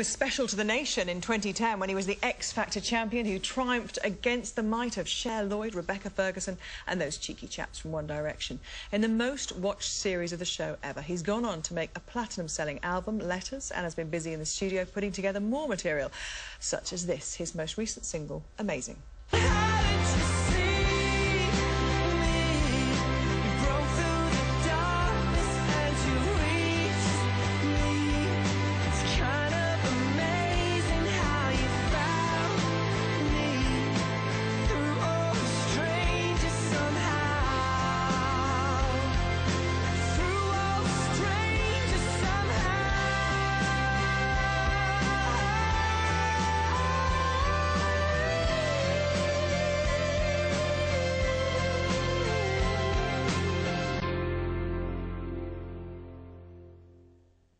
Was special to the nation in 2010 when he was the X Factor champion who triumphed against the might of Cher Lloyd, Rebecca Ferguson and those cheeky chaps from One Direction. In the most watched series of the show ever, he's gone on to make a platinum-selling album, Letters, and has been busy in the studio putting together more material, such as this, his most recent single, Amazing.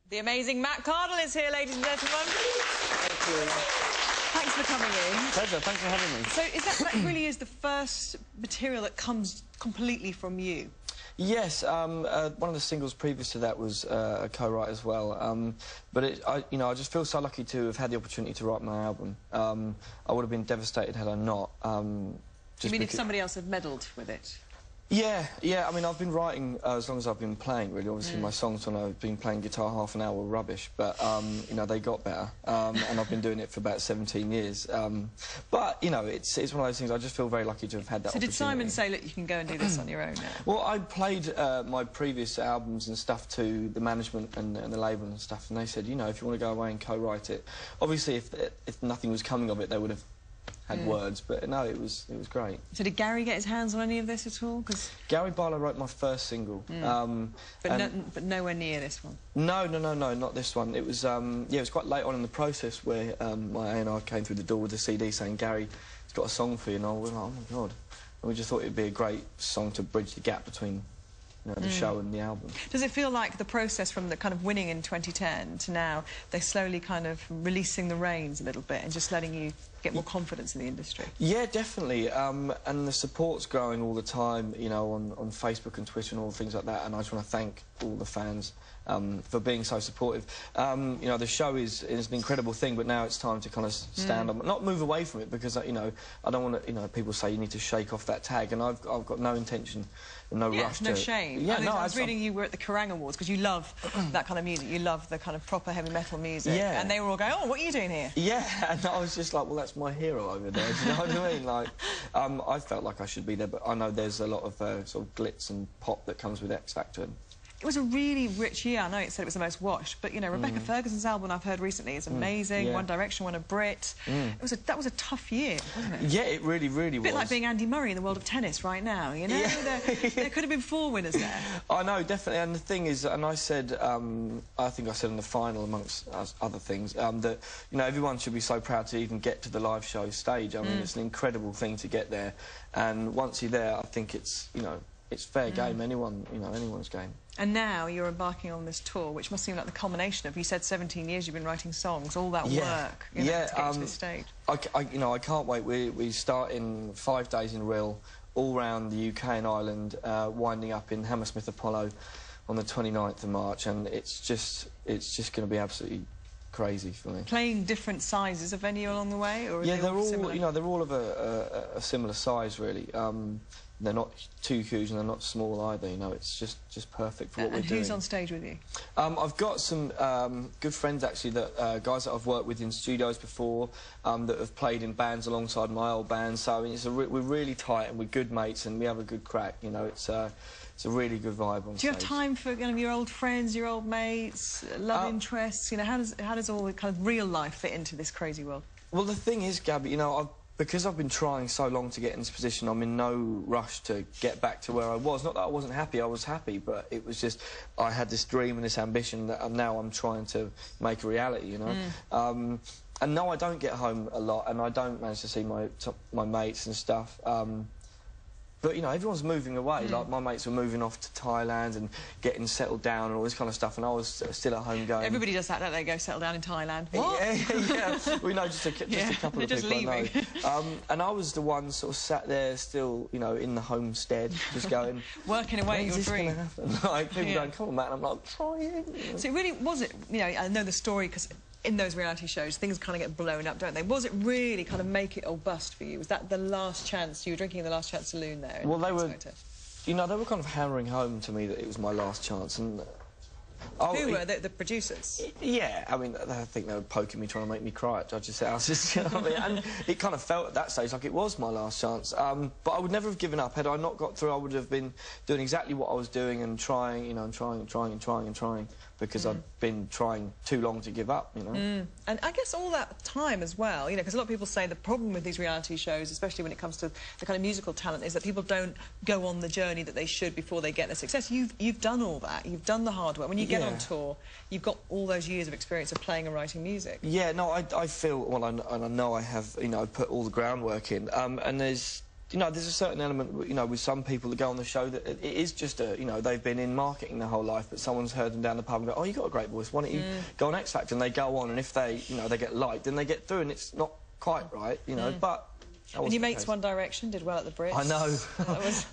The amazing Matt Cardle is here, ladies and gentlemen. Thank you. Thanks for coming in. Pleasure, thanks for having me. So that really is the first material that comes completely from you? Yes, one of the singles previous to that was a co-write as well. But I just feel so lucky to have had the opportunity to write my album. I would have been devastated had I not. You mean if somebody else had meddled with it? Yeah. I mean, I've been writing as long as I've been playing, really. Obviously, my songs when I've been playing guitar half an hour were rubbish, but, you know, they got better. And I've been doing it for about 17 years. But, you know, it's one of those things I just feel very lucky to have had that opportunity. So did Simon say, look, you can go and do this on your own now? Well, I played my previous albums and stuff to the management and the label and stuff, and they said, you know, if you want to go away and co-write it. Obviously, if nothing was coming of it, they would have had words, but no, it was great. So did Gary get his hands on any of this at all? Cause... Gary Barlow wrote my first single. But nowhere near this one? No, not this one. It was, yeah, it was quite late on in the process where my A&R came through the door with a CD saying, Gary's got a song for you, and I was like, oh my God. And we just thought it'd be a great song to bridge the gap between the show and the album. Does it feel like the process from the kind of winning in 2010 to now, they're slowly kind of releasing the reins a little bit and just letting you get more confidence in the industry? Yeah, definitely. And the support's growing all the time, you know, on Facebook and Twitter and all things like that, and I just want to thank all the fans for being so supportive. You know, the show is an incredible thing, but now it's time to kind of stand up, not move away from it, because, you know, I don't want to, you know, people say you need to shake off that tag, and I've got no intention and no rush to... no shame. Yeah, I was reading you were at the Kerrang Awards, because you love that kind of music, you love the kind of proper heavy metal music, and they were all going, oh, what are you doing here? Yeah, and I was just like, well, that's my hero over there, do you know what I mean? Like, I felt like I should be there, but I know there's a lot of sort of glitz and pop that comes with X Factor. It was a really rich year. I know it said it was the most watched, but, you know, Rebecca Ferguson's album I've heard recently is amazing. One Direction won a Brit. That was a tough year, wasn't it? Yeah, it really was. A bit like being Andy Murray in the world of tennis right now, you know? Yeah. There could have been 4 winners there. I know, definitely. And the thing is, and I said, I think I said in the final, amongst other things, that, you know, everyone should be so proud to even get to the live show stage. I mean, it's an incredible thing to get there. And once you're there, I think it's, you know, it's fair game, anyone's game. And now you're embarking on this tour, which must seem like the culmination of, you said 17 years you've been writing songs, all that work, you know, to get to this stage. You know, I can't wait. We start in 5 days in Rhyl, all around the UK and Ireland, winding up in Hammersmith Apollo on the 29th of March, and it's just going to be absolutely crazy for me. Playing different sizes of venue along the way, or yeah, they're all similar? You know, they're all of a similar size, really. They're not too huge and they're not small either, you know, it's just perfect for what we're doing. And who's on stage with you? I've got some good friends, actually, that guys that I've worked with in studios before, that have played in bands alongside my old band, so I mean, we're really tight and we're good mates and we have a good crack, you know, it's a really good vibe on stage. Do you have time for your old friends, your old mates, love interests, you know, how does all the kind of real life fit into this crazy world? Well, the thing is, Gabby, you know, because I've been trying so long to get in this position, I'm in no rush to get back to where I was. Not that I wasn't happy, I was happy, but it was just, I had this dream and this ambition that now I'm trying to make a reality, you know? And no, I don't get home a lot, and I don't manage to see my mates and stuff. But, you know, everyone's moving away. Like, my mates were moving off to Thailand and getting settled down and all this kind of stuff, and I was still at home going... Everybody does that, don't they? Go settle down in Thailand. What? Yeah. We know just a couple of people leaving. I know. And I was the one sort of sat there still, you know, in the homestead, just going... Working away at your dream. Like, people going, come on, Matt, and I'm like, trying. So it really was it, you know, I know the story because in those reality shows, things kind of get blown up, don't they? Was it really kind of make it or bust for you? Was that the last chance? You were drinking the last chance saloon there? Well, they were, you know, they were kind of hammering home to me that it was my last chance, and... Who were the producers? Yeah, I mean, I think they were poking me, trying to make me cry at judges' houses, you know what I mean? And it kind of felt at that stage like it was my last chance. But I would never have given up. Had I not got through, I would have been doing exactly what I was doing and trying, you know, and trying, because I'd been trying too long to give up, you know. And I guess all that time as well, you know, because a lot of people say the problem with these reality shows, especially when it comes to the kind of musical talent, is that people don't go on the journey that they should before they get their success. You've done all that. You've done the hard work. When you get on tour, you've got all those years of experience of playing and writing music. Yeah, no, I feel, well, and I know I have, you know, put all the groundwork in, and there's... You know, there's a certain element, you know, with some people that go on the show that it is just a, you know, they've been in marketing their whole life, but someone's heard them down the pub and go, oh, you got a great voice, why don't you go on X Factor? And they go on, and if they, you know, they get liked, then they get through, and it's not quite right, you know, but... And your mates One Direction did well at the Brits. I know.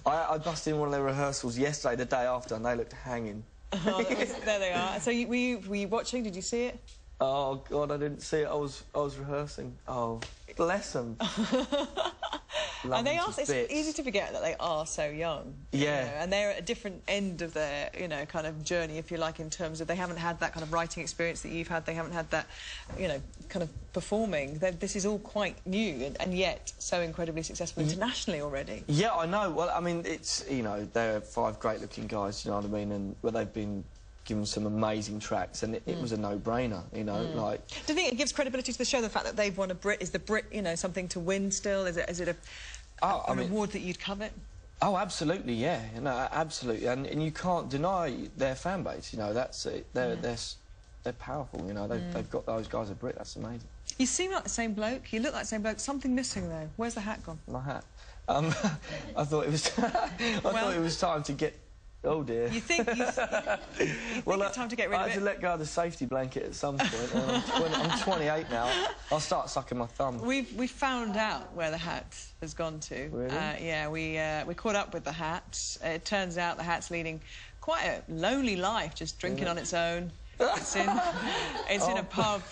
I busted in one of their rehearsals yesterday, the day after, and they looked hanging. There they are. So were you watching? Did you see it? Oh, God, I didn't see it. I was rehearsing. Oh, bless them. And they are, it's easy to forget that they are so young. Yeah. You know, and they're at a different end of their, you know, kind of journey, if you like, in terms of they haven't had that kind of writing experience that you've had. They haven't had that, you know, kind of performing. This is all quite new and yet so incredibly successful internationally already. Yeah, I know. Well, I mean, it's, you know, they're 5 great-looking guys, you know what I mean, and well, they've been given some amazing tracks, and it was a no-brainer, you know, like... Do you think it gives credibility to the show, the fact that they've won a Brit? Is the Brit, you know, something to win still? Is it an award that you'd covet? Oh, absolutely, yeah, you know, absolutely, and you can't deny their fan base, you know, that's it. They're powerful, you know, they've got those guys a Brit, that's amazing. You seem like the same bloke, you look like the same bloke, something missing though. Where's the hat gone? My hat? I thought it was... I thought it was time to get... Oh dear. You think it's time to get rid of it? I had to let go of the safety blanket at some point. I'm 28 now. I'll start sucking my thumb. We found out where the hat has gone to. Really? Yeah, we caught up with the hat. It turns out the hat's leading quite a lonely life, just drinking on its own. It's in a pub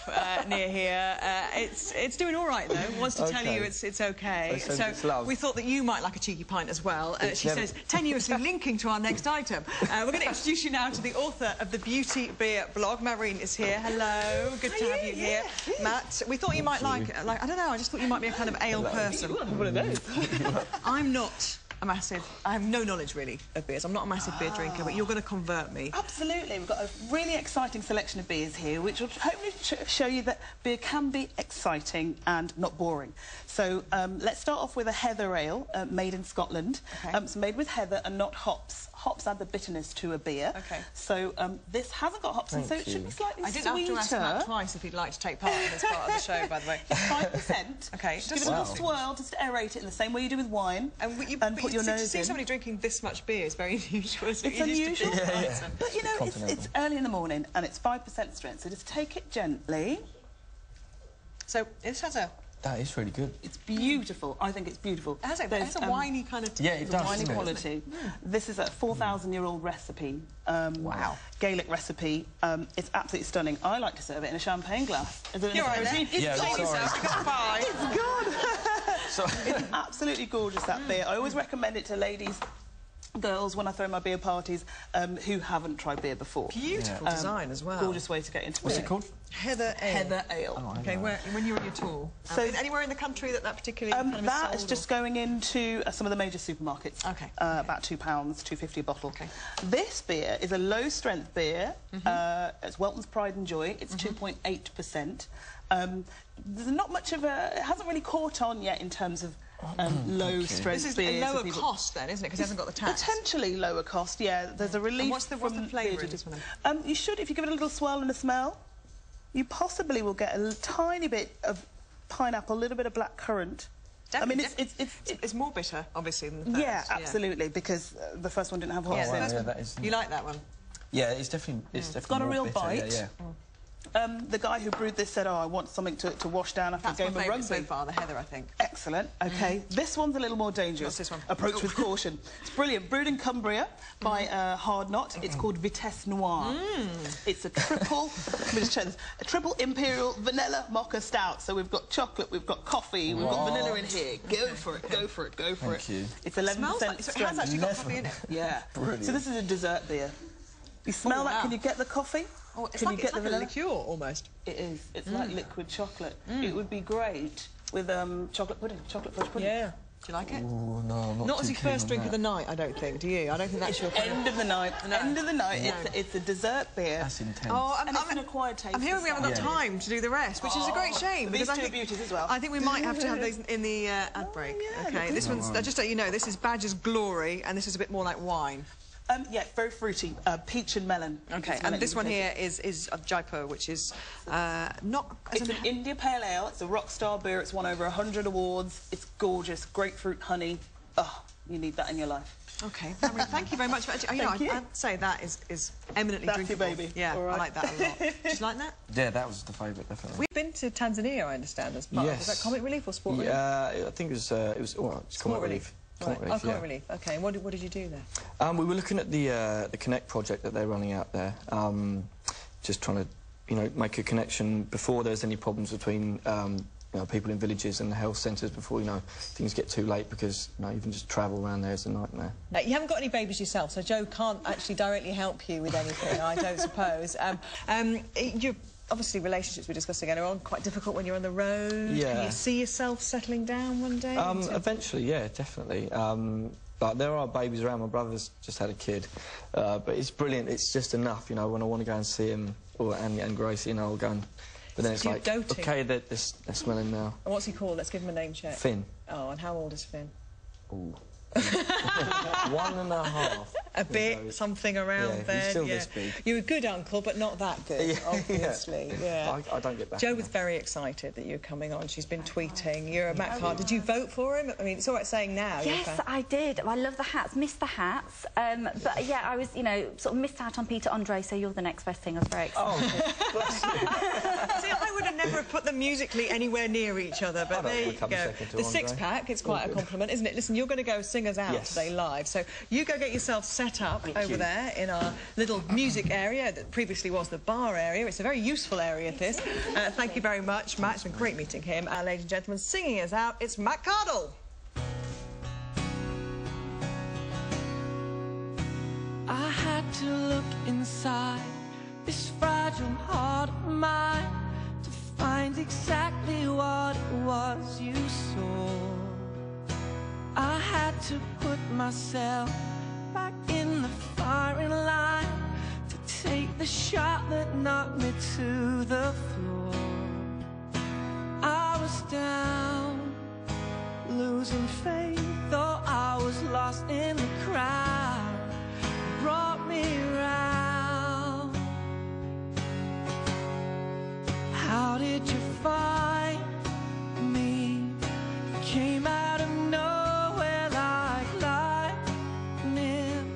near here. It's doing all right though. Wants to tell you it's okay. So we thought that you might like a cheeky pint as well. She says, tenuously linking to our next item. We're going to introduce you now to the author of the Beauty Beer blog. Maureen is here. Hello, good to have you here, Matt. We thought you might like I don't know. I just thought you might be a kind of ale person. What are those? I'm not. I have no knowledge, really, of beers. I'm not a massive beer drinker, but you're going to convert me. Absolutely. We've got a really exciting selection of beers here, which will hopefully show you that beer can be exciting and not boring. So let's start off with a heather ale, made in Scotland. Okay. It's made with heather and not hops. Hops add the bitterness to a beer. Okay. So this hasn't got hops in, so it should be slightly sweeter. I did have to ask Matt twice if he'd like to take part in this part of the show, by the way. It's 5%. Okay. Just give it a little swirl, just to aerate it in the same way you do with wine. And put your nose in. To see somebody drinking this much beer is very unusual. It's unusual. But, you know, it's early in the morning and it's 5% strength, so just take it gently. So this has a... That is really good. It's beautiful. I think it's beautiful. It has a winey kind of... Yeah, it does. Winey quality. This is a 4,000-year-old recipe. Wow. Gaelic recipe. It's absolutely stunning. I like to serve it in a champagne glass. You're right there. Yeah, sorry. It's good. It's absolutely gorgeous, that beer. I always recommend it to ladies, girls, when I throw my beer parties, who haven't tried beer before. Beautiful design as well. Gorgeous way to get into beer. What's it called? Heather Ale. Heather Ale. Oh, okay, when you're on your tour? So anywhere in the country that particularly kind of that is just going into some of the major supermarkets. Okay. About £2, £2.50 a bottle. Okay. This beer is a low-strength beer. It's Welton's Pride and Joy. It's 2.8%. There's not much of a... It hasn't really caught on yet in terms of low-strength beers. This is a lower cost then, isn't it? Because it hasn't got the tax. Potentially lower cost, yeah. There's a relief. And what's the flavour in this one? You should, if you give it a little swirl and a smell, you possibly will get a tiny bit of pineapple, a little bit of black currant. Definitely. I mean, it's more bitter, obviously, than the first. Yeah, absolutely, because the first one didn't have hops in. You like that one? Yeah, it's definitely got a real bite. The guy who brewed this said, oh, I want something to wash down after a game of rugby. So far, the heather, I think. Excellent. OK. This one's a little more dangerous. What's this one? Approach with caution. It's brilliant. Brewed in Cumbria by Hard Knot. It's called Vitesse Noire. It's a triple... let me just check this. A triple imperial vanilla mocha stout. So we've got chocolate, we've got coffee, we've got vanilla in here. Go for it, go for it, go for it. Thank you. It's 11% Like, so it has actually got coffee in it. Yeah. Brilliant. So this is a dessert beer. You smell that? Wow. Can you get the coffee? Oh, it's Can like, you get it's like a liqueur, almost. It is. It's like liquid chocolate. It would be great with chocolate pudding, chocolate fudge pudding. Yeah. Do you like it? Oh, no, not as your first drink of the night, I don't think. Do you? I don't think that's your end of the night. No. End of the night. No. It's a dessert beer. That's intense. Oh, and it's an acquired taste. I'm hearing we haven't got time to do the rest, which is a great shame. These because two beauties as well. I think we might have to have those in the ad break. Okay, this one's just so you know, this is Badger's Glory, and this is a bit more like wine. Yeah, very fruity, peach and melon. Okay, and this one here is of Jaipur, which is not... It's an India Pale Ale. It's a rock star beer. It's won over 100 awards. It's gorgeous. Grapefruit honey. Oh, you need that in your life. Okay, thank you very much. You know, I'd say that is eminently drinkable. That's your baby. Yeah, right. I like that a lot. Did you like that? Yeah, that was the favourite, definitely. We've been to Tanzania, I understand, as part of... Was that Comic Relief or Sport Relief? Yeah, I think it was Comic Relief. Comic Relief, Comic Relief. Okay, what did you do there? We were looking at the Connect project that they're running out there, just trying to, you know, make a connection before there's any problems between you know, people in villages and the health centres before, you know, things get too late because, you know, even just travel around there is a nightmare. You haven't got any babies yourself, so Joe can't actually directly help you with anything, I don't suppose. Obviously, relationships we discussed again are quite difficult when you're on the road. Yeah. Can you see yourself settling down one day? Eventually, yeah, definitely. But there are babies around. My brother's just had a kid. But it's brilliant. It's just enough, you know, when I want to go and see him, and Gracie, you know, I'll go and... But then it's like, doting. OK, they're smelling now. And what's he called? Let's give him a name check. Finn. Oh, and how old is Finn? Ooh. 1.5. A bit, something around there. He's still this big. You're a good uncle, but not that good, obviously. Yeah. I don't get back. Jo was very excited that you're coming on. She's been tweeting. You're a Mac Card. Did you vote for him? I mean, it's all right saying now. Yes, I did. I love the hats. Missed the hats. But yeah, I was, you know, sort of missed out on Peter Andre, so you're the next best thing. I was very excited. Oh, bless you. See, I would have never put them musically anywhere near each other, but there you go. The six-pack, it's quite a compliment, isn't it? Listen, you're going to go sing us out today live, so you go get yourself set up over there in our little music area that previously was the bar area. It's a very useful area, this. Thank you very much, Matt. It's been great meeting him. Ladies and gentlemen, singing us out, it's Matt Cardle. I had to look inside this fragile heart of mine to find exactly what it was you saw. I had to put myself back in the firing line to take the shot that knocked me to the floor. I was down, losing faith, thought I was lost in the crowd. Brought me round. How did you find me? Came out of nowhere like lightning.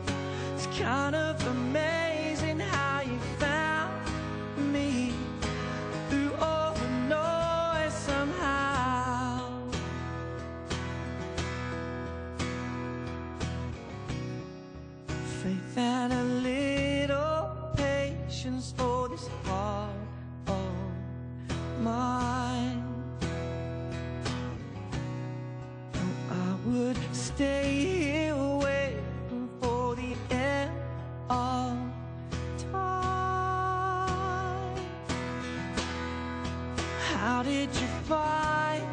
It's kind of amazing how you found me through all the noise somehow. Faith and a little patience for this heart of mine. I would stay here waiting for the end of time. How did you find